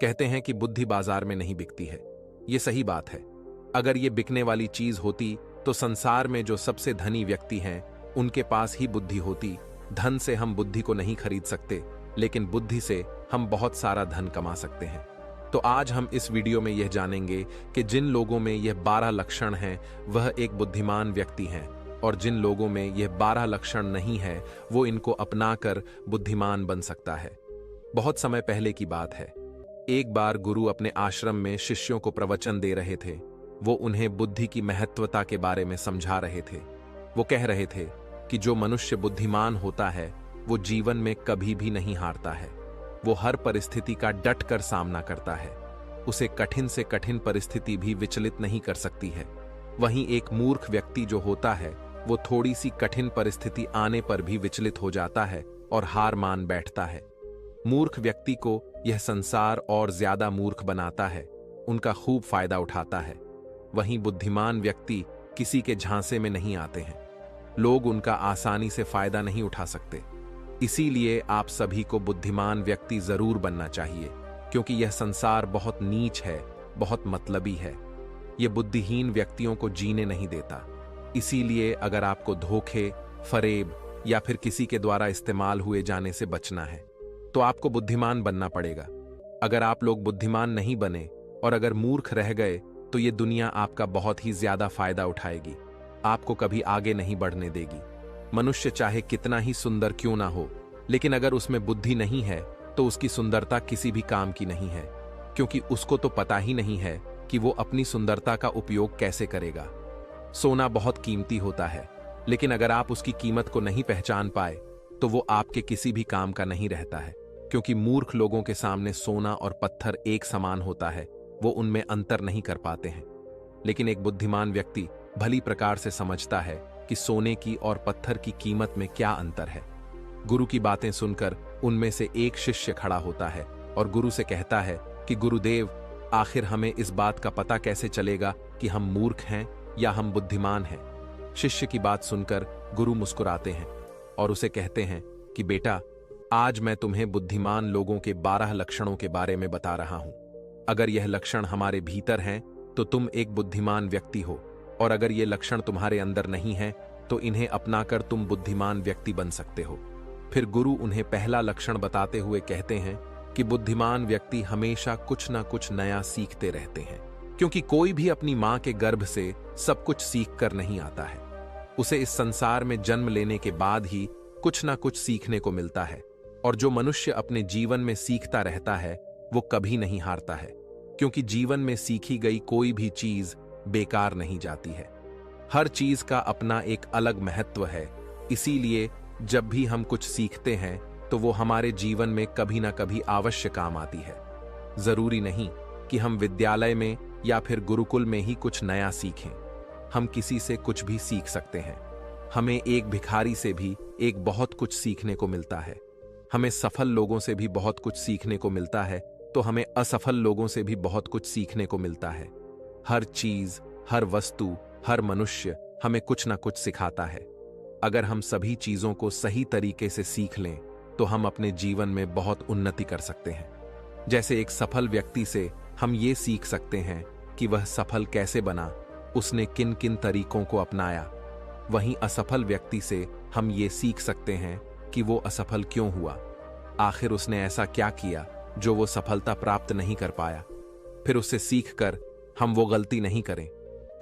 कहते हैं कि बुद्धि बाजार में नहीं बिकती है। ये सही बात है। अगर ये बिकने वाली चीज होती तो संसार में जो सबसे धनी व्यक्ति हैं उनके पास ही बुद्धि होती। धन से हम बुद्धि को नहीं खरीद सकते, लेकिन बुद्धि से हम बहुत सारा धन कमा सकते हैं। तो आज हम इस वीडियो में यह जानेंगे कि जिन लोगों में यह 12 लक्षण हैं वह एक बुद्धिमान व्यक्ति हैं, और जिन लोगों में यह 12 लक्षण नहीं है वो इनको अपनाकर बुद्धिमान बन सकता है। बहुत समय पहले की बात है। एक बार गुरु अपने आश्रम में शिष्यों को प्रवचन दे रहे थे। वो उन्हें बुद्धि की महत्वता के बारे में समझा रहे थे। वो कह रहे थे कि जो मनुष्य बुद्धिमान होता है वो जीवन में कभी भी नहीं हारता है। वो हर परिस्थिति का डट कर सामना करता है। उसे कठिन से कठिन परिस्थिति भी विचलित नहीं कर सकती है। वहीं एक मूर्ख व्यक्ति जो होता है वो थोड़ी सी कठिन परिस्थिति आने पर भी विचलित हो जाता है और हार मान बैठता है। मूर्ख व्यक्ति को यह संसार और ज्यादा मूर्ख बनाता है, उनका खूब फायदा उठाता है। वहीं बुद्धिमान व्यक्ति किसी के झांसे में नहीं आते हैं। लोग उनका आसानी से फायदा नहीं उठा सकते। इसीलिए आप सभी को बुद्धिमान व्यक्ति जरूर बनना चाहिए, क्योंकि यह संसार बहुत नीच है, बहुत मतलबी है। यह बुद्धिहीन व्यक्तियों को जीने नहीं देता। इसीलिए अगर आपको धोखे, फरेब या फिर किसी के द्वारा इस्तेमाल हुए जाने से बचना है तो आपको बुद्धिमान बनना पड़ेगा। अगर आप लोग बुद्धिमान नहीं बने और अगर मूर्ख रह गए तो ये दुनिया आपका बहुत ही ज्यादा फायदा उठाएगी, आपको कभी आगे नहीं बढ़ने देगी। मनुष्य चाहे कितना ही सुंदर क्यों ना हो, लेकिन अगर उसमें बुद्धि नहीं है तो उसकी सुंदरता किसी भी काम की नहीं है, क्योंकि उसको तो पता ही नहीं है कि वो अपनी सुंदरता का उपयोग कैसे करेगा। सोना बहुत कीमती होता है, लेकिन अगर आप उसकी कीमत को नहीं पहचान पाए तो वो आपके किसी भी काम का नहीं रहता है, क्योंकि मूर्ख लोगों के सामने सोना और पत्थर एक समान होता है, वो उनमें अंतर नहीं कर पाते हैं। लेकिन एक बुद्धिमान व्यक्ति भली प्रकार से समझता है कि सोने की और पत्थर की कीमत में क्या अंतर है। गुरु की बातें सुनकर उनमें से एक शिष्य खड़ा होता है और गुरु से कहता है कि गुरुदेव, आखिर हमें इस बात का पता कैसे चलेगा कि हम मूर्ख हैं या हम बुद्धिमान हैं। शिष्य की बात सुनकर गुरु मुस्कुराते हैं और उसे कहते हैं कि बेटा, आज मैं तुम्हें बुद्धिमान लोगों के 12 लक्षणों के बारे में बता रहा हूं। अगर यह लक्षण हमारे भीतर हैं तो तुम एक बुद्धिमान व्यक्ति हो, और अगर ये लक्षण तुम्हारे अंदर नहीं है तो इन्हें अपनाकर तुम बुद्धिमान व्यक्ति बन सकते हो। फिर गुरु उन्हें पहला लक्षण बताते हुए कहते हैं कि बुद्धिमान व्यक्ति हमेशा कुछ ना कुछ नया सीखते रहते हैं, क्योंकि कोई भी अपनी मां के गर्भ से सब कुछ सीख कर नहीं आता है। उसे इस संसार में जन्म लेने के बाद ही कुछ ना कुछ सीखने को मिलता है, और जो मनुष्य अपने जीवन में सीखता रहता है वो कभी नहीं हारता है, क्योंकि जीवन में सीखी गई कोई भी चीज बेकार नहीं जाती है। हर चीज का अपना एक अलग महत्व है। इसीलिए जब भी हम कुछ सीखते हैं तो वो हमारे जीवन में कभी ना कभी अवश्य काम आती है। जरूरी नहीं कि हम विद्यालय में या फिर गुरुकुल में ही कुछ नया सीखें। हम किसी से कुछ भी सीख सकते हैं। हमें एक भिखारी से भी एक बहुत कुछ सीखने को मिलता है। हमें सफल लोगों से भी बहुत कुछ सीखने को मिलता है, तो हमें असफल लोगों से भी बहुत कुछ सीखने को मिलता है। हर चीज, हर वस्तु, हर मनुष्य हमें कुछ ना कुछ सिखाता है। अगर हम सभी चीजों को सही तरीके से सीख लें तो हम अपने जीवन में बहुत उन्नति कर सकते हैं। जैसे एक सफल व्यक्ति से हम ये सीख सकते हैं कि वह सफल कैसे बना, उसने किन किन तरीकों को अपनाया। वहीं असफल व्यक्ति से हम ये सीख सकते हैं कि वो असफल क्यों हुआ, आखिर उसने ऐसा क्या किया जो वो सफलता प्राप्त नहीं कर पाया। फिर उससे सीखकर हम वो गलती नहीं करें।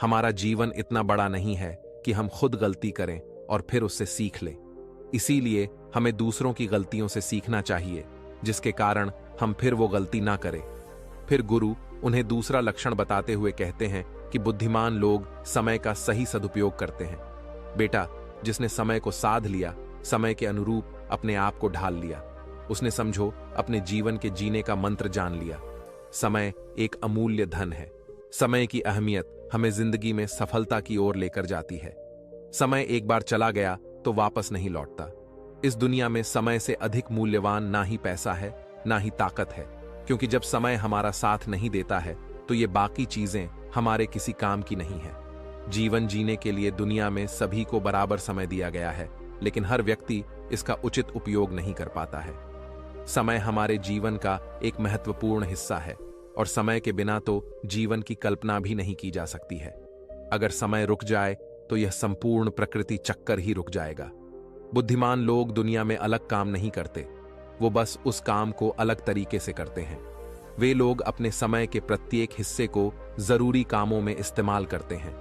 हमारा जीवन इतना बड़ा नहीं है कि हम खुद गलती करें और फिर उससे सीख लें। इसीलिए हमें दूसरों की गलतियों से सीखना चाहिए, जिसके कारण हम फिर वो गलती ना करें। फिर गुरु उन्हें दूसरा लक्षण बताते हुए कहते हैं कि बुद्धिमान लोग समय का सही सदुपयोग करते हैं। बेटा, जिसने समय को साध लिया, समय के अनुरूप अपने आप को ढाल लिया, उसने समझो अपने जीवन के जीने का मंत्र जान लिया। समय एक अमूल्य धन है। समय की अहमियत हमें जिंदगी में सफलता की ओर लेकर जाती है। समय एक बार चला गया तो वापस नहीं लौटता। इस दुनिया में समय से अधिक मूल्यवान ना ही पैसा है, ना ही ताकत है, क्योंकि जब समय हमारा साथ नहीं देता है तो ये बाकी चीजें हमारे किसी काम की नहीं है। जीवन जीने के लिए दुनिया में सभी को बराबर समय दिया गया है, लेकिन हर व्यक्ति इसका उचित उपयोग नहीं कर पाता है। समय हमारे जीवन का एक महत्वपूर्ण हिस्सा है और समय के बिना तो जीवन की कल्पना भी नहीं की जा सकती है। अगर समय रुक जाए तो यह संपूर्ण प्रकृति चक्कर ही रुक जाएगा। बुद्धिमान लोग दुनिया में अलग काम नहीं करते, वो बस उस काम को अलग तरीके से करते हैं। वे लोग अपने समय के प्रत्येक हिस्से को जरूरी कामों में इस्तेमाल करते हैं।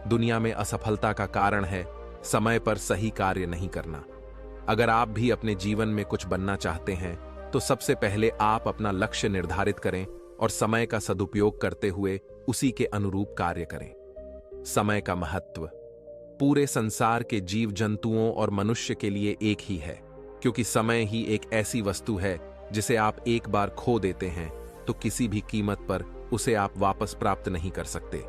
दुनिया में असफलता का कारण है समय पर सही कार्य नहीं करना। अगर आप भी अपने जीवन में कुछ बनना चाहते हैं तो सबसे पहले आप अपना लक्ष्य निर्धारित करें और समय का सदुपयोग करते हुए उसी के अनुरूप कार्य करें। समय का महत्व पूरे संसार के जीव जंतुओं और मनुष्य के लिए एक ही है, क्योंकि समय ही एक ऐसी वस्तु है जिसे आप एक बार खो देते हैं तो किसी भी कीमत पर उसे आप वापस प्राप्त नहीं कर सकते।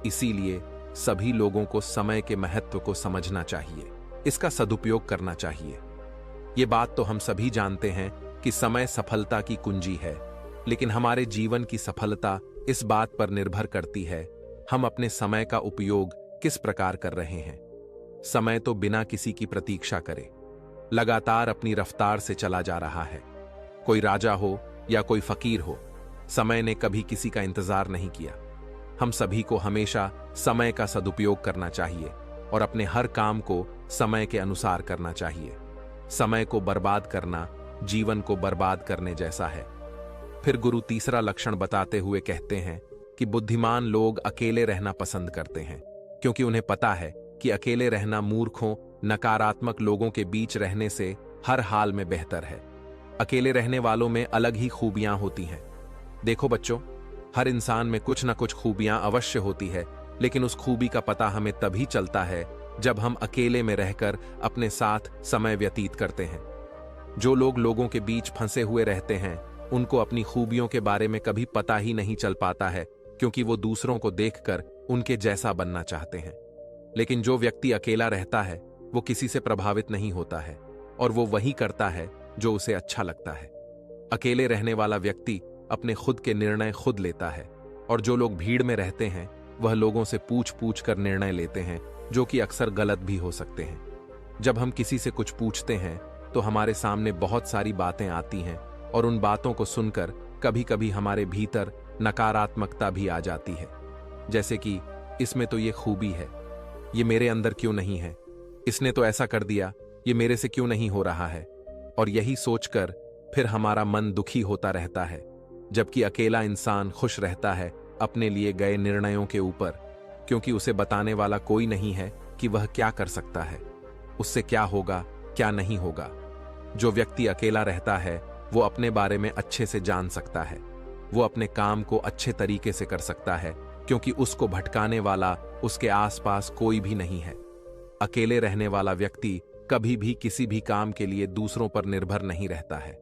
इसीलिए सभी लोगों को समय के महत्व को समझना चाहिए, इसका सदुपयोग करना चाहिए। ये बात तो हम सभी जानते हैं कि समय सफलता की कुंजी है, लेकिन हमारे जीवन की सफलता इस बात पर निर्भर करती है हम अपने समय का उपयोग किस प्रकार कर रहे हैं। समय तो बिना किसी की प्रतीक्षा करे लगातार अपनी रफ्तार से चला जा रहा है। कोई राजा हो या कोई फकीर हो, समय ने कभी किसी का इंतजार नहीं किया। हम सभी को हमेशा समय का सदुपयोग करना चाहिए और अपने हर काम को समय के अनुसार करना चाहिए। समय को बर्बाद करना जीवन को बर्बाद करने जैसा है। फिर गुरु तीसरा लक्षण बताते हुए कहते हैं कि बुद्धिमान लोग अकेले रहना पसंद करते हैं, क्योंकि उन्हें पता है कि अकेले रहना मूर्खों, नकारात्मक लोगों के बीच रहने से हर हाल में बेहतर है। अकेले रहने वालों में अलग ही खूबियां होती हैं। देखो बच्चों, हर इंसान में कुछ न कुछ खूबियां अवश्य होती है, लेकिन उस खूबी का पता हमें तभी चलता है जब हम अकेले में रहकर अपने साथ समय व्यतीत करते हैं। जो लोग लोगों के बीच फंसे हुए रहते हैं उनको अपनी खूबियों के बारे में कभी पता ही नहीं चल पाता है, क्योंकि वो दूसरों को देखकर उनके जैसा बनना चाहते हैं। लेकिन जो व्यक्ति अकेला रहता है वो किसी से प्रभावित नहीं होता है और वो वही करता है जो उसे अच्छा लगता है। अकेले रहने वाला व्यक्ति अपने खुद के निर्णय खुद लेता है, और जो लोग भीड़ में रहते हैं वह लोगों से पूछ पूछ कर निर्णय लेते हैं, जो कि अक्सर गलत भी हो सकते हैं। जब हम किसी से कुछ पूछते हैं तो हमारे सामने बहुत सारी बातें आती हैं और उन बातों को सुनकर कभी कभी हमारे भीतर नकारात्मकता भी आ जाती है, जैसे कि इसमें तो ये खूबी है, ये मेरे अंदर क्यों नहीं है, इसने तो ऐसा कर दिया, ये मेरे से क्यों नहीं हो रहा है। और यही सोचकर फिर हमारा मन दुखी होता रहता है, जबकि अकेला इंसान खुश रहता है अपने लिए गए निर्णयों के ऊपर, क्योंकि उसे बताने वाला कोई नहीं है कि वह क्या कर सकता है, उससे क्या होगा क्या नहीं होगा। जो व्यक्ति अकेला रहता है वो अपने बारे में अच्छे से जान सकता है, वो अपने काम को अच्छे तरीके से कर सकता है, क्योंकि उसको भटकाने वाला उसके आसपास कोई भी नहीं है। अकेले रहने वाला व्यक्ति कभी भी किसी भी काम के लिए दूसरों पर निर्भर नहीं रहता है।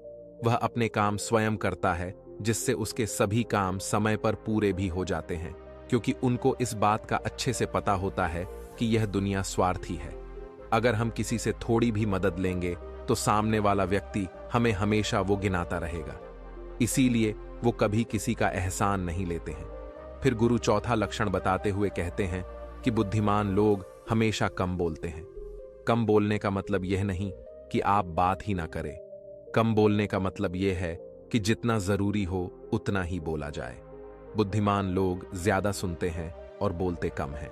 वह अपने काम स्वयं करता है, जिससे उसके सभी काम समय पर पूरे भी हो जाते हैं, क्योंकि उनको इस बात का अच्छे से पता होता है कि यह दुनिया स्वार्थी है। अगर हम किसी से थोड़ी भी मदद लेंगे तो सामने वाला व्यक्ति हमें हमेशा वो गिनाता रहेगा, इसीलिए वो कभी किसी का एहसान नहीं लेते हैं। फिर गुरु चौथा लक्षण बताते हुए कहते हैं कि बुद्धिमान लोग हमेशा कम बोलते हैं। कम बोलने का मतलब यह नहीं कि आप बात ही ना करें। कम बोलने का मतलब यह है कि जितना जरूरी हो उतना ही बोला जाए। बुद्धिमान लोग ज्यादा सुनते हैं और बोलते कम हैं।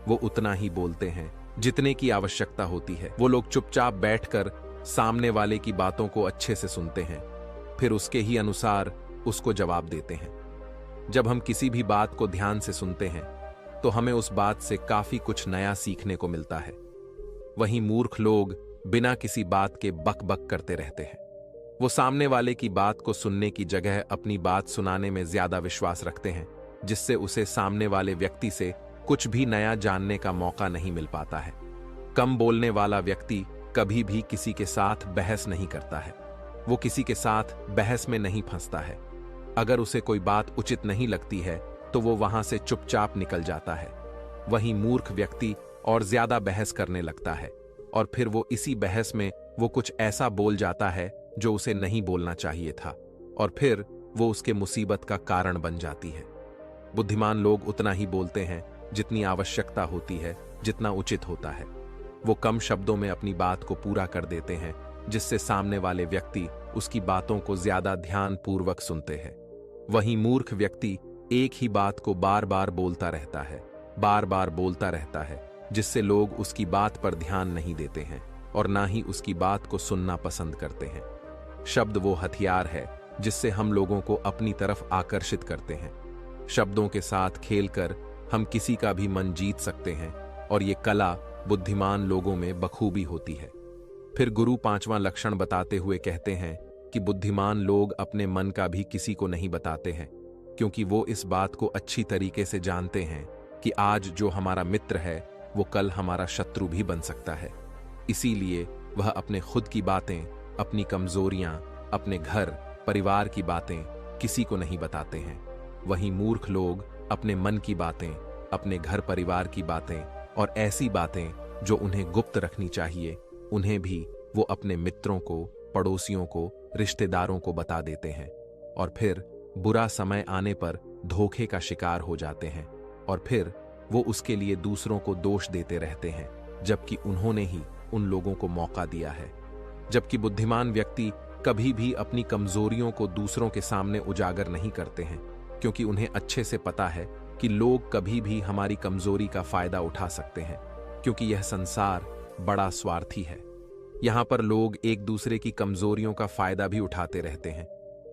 वो उतना ही बोलते हैं जितने की आवश्यकता होती है। वो लोग चुपचाप बैठकर सामने वाले की बातों को अच्छे से सुनते हैं, फिर उसके ही अनुसार उसको जवाब देते हैं। जब हम किसी भी बात को ध्यान से सुनते हैं तो हमें उस बात से काफी कुछ नया सीखने को मिलता है। वहीं मूर्ख लोग बिना किसी बात के बक बक करते रहते हैं। वो सामने वाले की बात को सुनने की जगह अपनी बात सुनाने में ज्यादा विश्वास रखते हैं, जिससे उसे सामने वाले व्यक्ति से कुछ भी नया जानने का मौका नहीं मिल पाता है। कम बोलने वाला व्यक्ति कभी भी किसी के साथ बहस नहीं करता है। वो किसी के साथ बहस में नहीं फंसता है। अगर उसे कोई बात उचित नहीं लगती है तो वो वहां से चुपचाप निकल जाता है। वहीं मूर्ख व्यक्ति और ज्यादा बहस करने लगता है, और फिर वो इसी बहस में वो कुछ ऐसा बोल जाता है जो उसे नहीं बोलना चाहिए था, और फिर वो उसके मुसीबत का कारण बन जाती है। बुद्धिमान लोग उतना ही बोलते हैं जितनी आवश्यकता होती है, जितना उचित होता है। वो कम शब्दों में अपनी बात को पूरा कर देते हैं, जिससे सामने वाले व्यक्ति उसकी बातों को ज्यादा ध्यानपूर्वक सुनते हैं। वहीं मूर्ख व्यक्ति एक ही बात को बार बार बोलता रहता है, जिससे लोग उसकी बात पर ध्यान नहीं देते हैं और ना ही उसकी बात को सुनना पसंद करते हैं। शब्द वो हथियार है जिससे हम लोगों को अपनी तरफ आकर्षित करते हैं। शब्दों के साथ खेलकर हम किसी का भी मन जीत सकते हैं और ये कला बुद्धिमान लोगों में बखूबी होती है। फिर गुरु 5वां लक्षण बताते हुए कहते हैं कि बुद्धिमान लोग अपने मन का भी किसी को नहीं बताते हैं, क्योंकि वो इस बात को अच्छी तरीके से जानते हैं कि आज जो हमारा मित्र है वो कल हमारा शत्रु भी बन सकता है। इसीलिए वह अपने खुद की बातें, अपनी कमजोरियां, अपने घर परिवार की बातें किसी को नहीं बताते हैं। वहीं मूर्ख लोग अपने मन की बातें, अपने घर परिवार की बातें और ऐसी बातें जो उन्हें गुप्त रखनी चाहिए, उन्हें भी वो अपने मित्रों को, पड़ोसियों को, रिश्तेदारों को बता देते हैं और फिर बुरा समय आने पर धोखे का शिकार हो जाते हैं और फिर वो उसके लिए दूसरों को दोष देते रहते हैं, जबकि उन्होंने ही उन लोगों को मौका दिया है। जबकि बुद्धिमान व्यक्ति कभी भी अपनी कमजोरियों को दूसरों के सामने उजागर नहीं करते हैं, क्योंकि उन्हें अच्छे से पता है कि लोग कभी भी हमारी कमजोरी का फायदा उठा सकते हैं, क्योंकि यह संसार बड़ा स्वार्थी है। यहाँ पर लोग एक दूसरे की कमजोरियों का फायदा भी उठाते रहते हैं।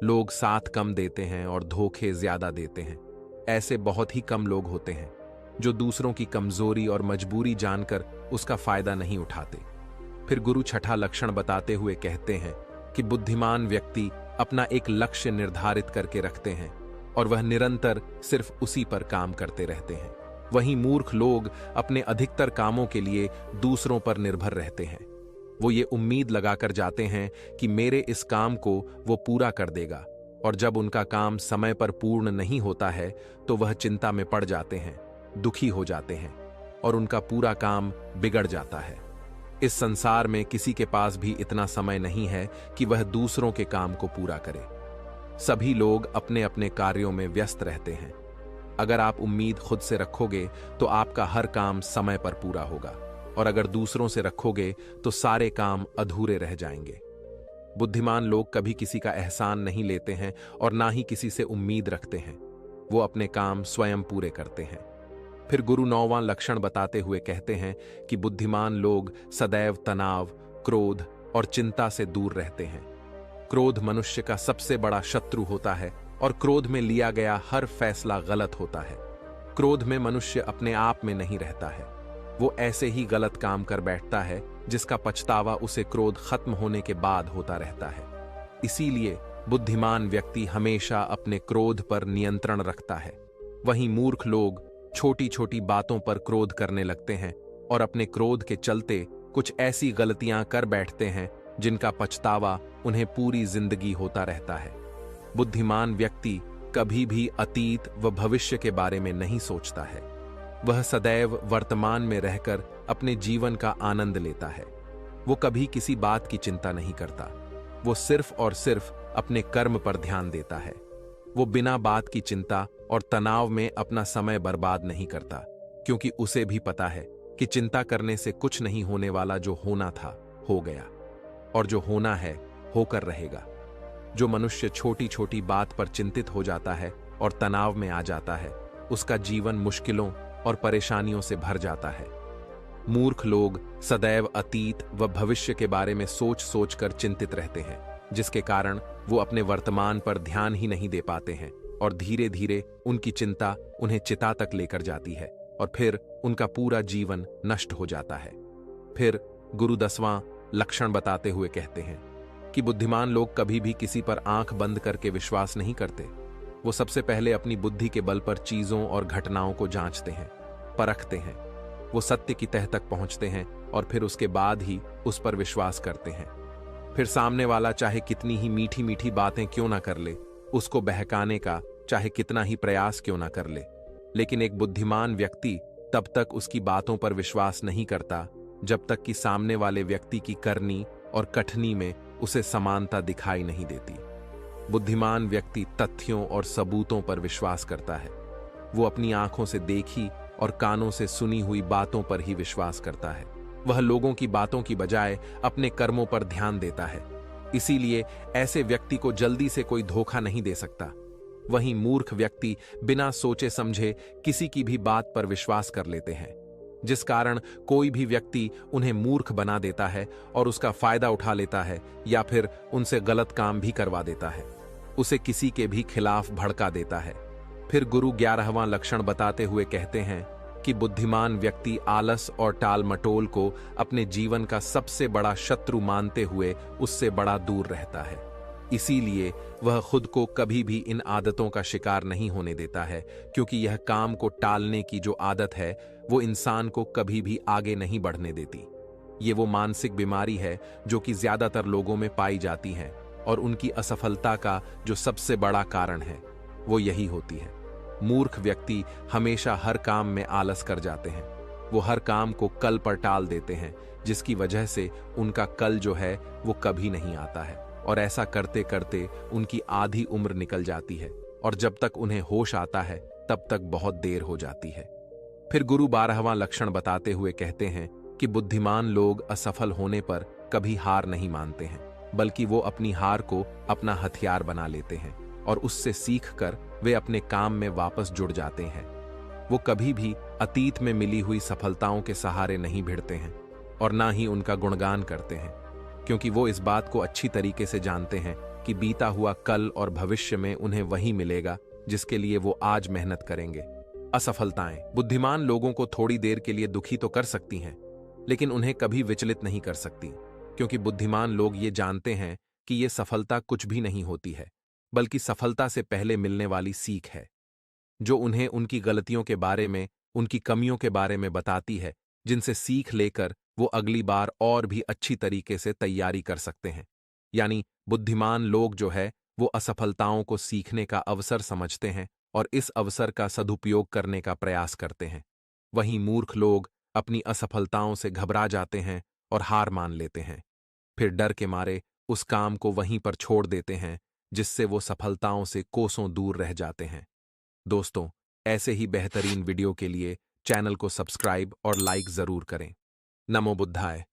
लोग साथ कम देते हैं और धोखे ज्यादा देते हैं। ऐसे बहुत ही कम लोग होते हैं जो दूसरों की कमजोरी और मजबूरी जानकर उसका फायदा नहीं उठाते। फिर गुरु 6ठा लक्षण बताते हुए कहते हैं कि बुद्धिमान व्यक्ति अपना एक लक्ष्य निर्धारित करके रखते हैं और वह निरंतर सिर्फ उसी पर काम करते रहते हैं। वहीं मूर्ख लोग अपने अधिकतर कामों के लिए दूसरों पर निर्भर रहते हैं। वो ये उम्मीद लगाकर जाते हैं कि मेरे इस काम को वो पूरा कर देगा, और जब उनका काम समय पर पूर्ण नहीं होता है तो वह चिंता में पड़ जाते हैं, दुखी हो जाते हैं और उनका पूरा काम बिगड़ जाता है। इस संसार में किसी के पास भी इतना समय नहीं है कि वह दूसरों के काम को पूरा करे। सभी लोग अपने अपने कार्यों में व्यस्त रहते हैं। अगर आप उम्मीद खुद से रखोगे तो आपका हर काम समय पर पूरा होगा, और अगर दूसरों से रखोगे तो सारे काम अधूरे रह जाएंगे। बुद्धिमान लोग कभी किसी का एहसान नहीं लेते हैं और ना ही किसी से उम्मीद रखते हैं। वो अपने काम स्वयं पूरे करते हैं। फिर गुरु 9वां लक्षण बताते हुए कहते हैं कि बुद्धिमान लोग सदैव तनाव, क्रोध और चिंता से दूर रहते हैं। क्रोध मनुष्य का सबसे बड़ा शत्रु होता है और क्रोध में लिया गया हर फैसला गलत होता है। क्रोध में मनुष्य अपने आप में नहीं रहता है। वो ऐसे ही गलत काम कर बैठता है जिसका पछतावा उसे क्रोध खत्म होने के बाद होता रहता है। इसीलिए बुद्धिमान व्यक्ति हमेशा अपने क्रोध पर नियंत्रण रखता है। वहीं मूर्ख लोग छोटी छोटी बातों पर क्रोध करने लगते हैं और अपने क्रोध के चलते कुछ ऐसी गलतियां कर बैठते हैं जिनका पछतावा उन्हें पूरी जिंदगी होता रहता है। बुद्धिमान व्यक्ति कभी भी अतीत व भविष्य के बारे में नहीं सोचता है। वह सदैव वर्तमान में रहकर अपने जीवन का आनंद लेता है। वो कभी किसी बात की चिंता नहीं करता। वो सिर्फ और सिर्फ अपने कर्म पर ध्यान देता है। वो बिना बात की चिंता और तनाव में अपना समय बर्बाद नहीं करता, क्योंकि उसे भी पता है कि चिंता करने से कुछ नहीं होने वाला। जो होना था हो गया, और जो होना है होकर रहेगा। जो मनुष्य छोटी छोटी बात पर चिंतित हो जाता है और तनाव में आ जाता है, उसका जीवन मुश्किलों और परेशानियों से भर जाता है। मूर्ख लोग सदैव अतीत व भविष्य के बारे में सोच सोच कर चिंतित रहते हैं, जिसके कारण वो अपने वर्तमान पर ध्यान ही नहीं दे पाते हैं और धीरे धीरे उनकी चिंता उन्हें चिता तक लेकर जाती है और फिर उनका पूरा जीवन नष्ट हो जाता है। फिर गुरु 10वां लक्षण बताते हुए कहते हैं कि बुद्धिमान लोग कभी भी किसी पर आंख बंद करके विश्वास नहीं करते। वो सबसे पहले अपनी बुद्धि के बल पर चीजों और घटनाओं को जांचते हैं, परखते हैं। वो सत्य की तह तक पहुंचते हैं और फिर उसके बाद ही उस पर विश्वास करते हैं। फिर सामने वाला चाहे कितनी ही मीठी मीठी बातें क्यों ना कर ले, उसको बहकाने का चाहे कितना ही प्रयास क्यों ना कर ले, लेकिन एक बुद्धिमान व्यक्ति तब तक उसकी बातों पर विश्वास नहीं करता जब तक कि सामने वाले व्यक्ति की करनी और कथनी में उसे समानता दिखाई नहीं देती। बुद्धिमान व्यक्ति तथ्यों और सबूतों पर विश्वास करता है। वो अपनी आंखों से देखी और कानों से सुनी हुई बातों पर ही विश्वास करता है। वह लोगों की बातों की बजाय अपने कर्मों पर ध्यान देता है। इसीलिए ऐसे व्यक्ति को जल्दी से कोई धोखा नहीं दे सकता। वहीं मूर्ख व्यक्ति बिना सोचे समझे किसी की भी बात पर विश्वास कर लेते हैं, जिस कारण कोई भी व्यक्ति उन्हें मूर्ख बना देता है और उसका फायदा उठा लेता है या फिर उनसे गलत काम भी करवा देता है, उसे किसी के भी खिलाफ भड़का देता है। फिर गुरु 11वां लक्षण बताते हुए कहते हैं कि बुद्धिमान व्यक्ति आलस और टाल मटोल को अपने जीवन का सबसे बड़ा शत्रु मानते हुए उससे बड़ा दूर रहता है। इसीलिए वह खुद को कभी भी इन आदतों का शिकार नहीं होने देता है, क्योंकि यह काम को टालने की जो आदत है वो इंसान को कभी भी आगे नहीं बढ़ने देती। ये वो मानसिक बीमारी है जो कि ज्यादातर लोगों में पाई जाती है और उनकी असफलता का जो सबसे बड़ा कारण है वो यही होती है। मूर्ख व्यक्ति हमेशा हर काम में आलस कर जाते हैं। वो हर काम को कल पर टाल देते हैं, जिसकी वजह से उनका कल जो है वो कभी नहीं आता है और ऐसा करते करते उनकी आधी उम्र निकल जाती है और जब तक उन्हें होश आता है तब तक बहुत देर हो जाती है। फिर गुरु 12वां लक्षण बताते हुए कहते हैं कि बुद्धिमान लोग असफल होने पर कभी हार नहीं मानते हैं, बल्कि वो अपनी हार को अपना हथियार बना लेते हैं और उससे सीख कर वे अपने काम में वापस जुड़ जाते हैं। वो कभी भी अतीत में मिली हुई सफलताओं के सहारे नहीं भिड़ते हैं और ना ही उनका गुणगान करते हैं, क्योंकि वो इस बात को अच्छी तरीके से जानते हैं कि बीता हुआ कल और भविष्य में उन्हें वही मिलेगा जिसके लिए वो आज मेहनत करेंगे। असफलताएं बुद्धिमान लोगों को थोड़ी देर के लिए दुखी तो कर सकती हैं, लेकिन उन्हें कभी विचलित नहीं कर सकती, क्योंकि बुद्धिमान लोग ये जानते हैं कि ये सफलता कुछ भी नहीं होती है, बल्कि सफलता से पहले मिलने वाली सीख है, जो उन्हें उनकी गलतियों के बारे में, उनकी कमियों के बारे में बताती है, जिनसे सीख लेकर वो अगली बार और भी अच्छी तरीके से तैयारी कर सकते हैं। यानी बुद्धिमान लोग जो है वो असफलताओं को सीखने का अवसर समझते हैं और इस अवसर का सदुपयोग करने का प्रयास करते हैं। वहीं मूर्ख लोग अपनी असफलताओं से घबरा जाते हैं और हार मान लेते हैं, फिर डर के मारे उस काम को वहीं पर छोड़ देते हैं, जिससे वो सफलताओं से कोसों दूर रह जाते हैं। दोस्तों, ऐसे ही बेहतरीन वीडियो के लिए चैनल को सब्सक्राइब और लाइक जरूर करें। नमो बुद्धाय।